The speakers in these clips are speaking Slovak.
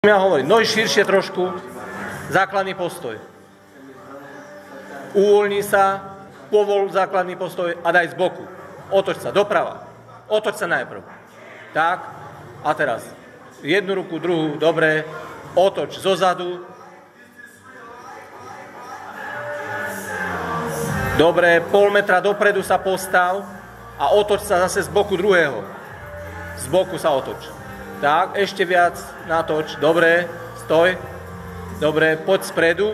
Ja hovorím, nohy širšie trošku, základný postoj. Uvoľni sa, povol základný postoj a daj z boku. Otoč sa doprava. Otoč sa najprv. Tak. A teraz jednu ruku, druhú, dobre. Otoč zozadu. Dobre, pol metra dopredu sa postav a otoč sa zase z boku druhého. Z boku sa otoč. Tak, ešte viac natoč. Dobre, stoj. Dobre, poď spredu.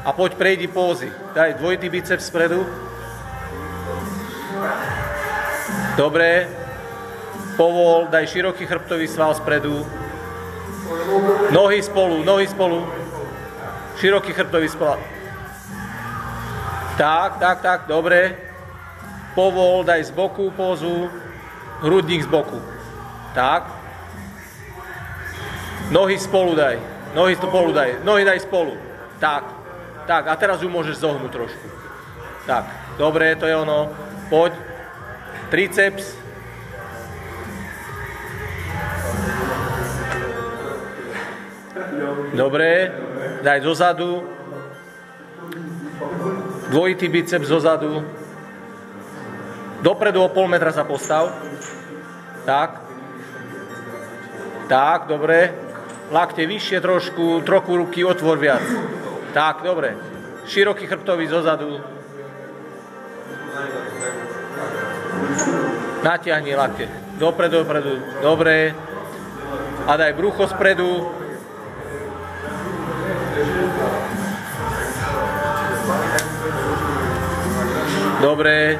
A poď prejdi pózy. Daj dvojitý biceps spredu. Dobre. Povol, daj široký chrbtový sval spredu. Nohy spolu, nohy spolu. Široký chrbtový sval. Tak, dobre. Povol, daj z boku pózu. Hrudník z boku. Tak. Nohy spolu daj. Nohy spolu daj. Nohy daj spolu. Tak. Tak, a teraz ju môžeš zohnúť trošku. Tak, dobre, to je ono. Poď. Triceps. Dobre. Daj zozadu. Dvojitý biceps zozadu. Dopredu o pol metra sa postav. Tak. Tak, dobre. Lakte vyššie trošku, trochu ruky otvor viac. Tak, dobre. Široký chrbtový zozadu. Natiahni lakte. Dopredu. Dobre. A daj brucho spredu. Dobre.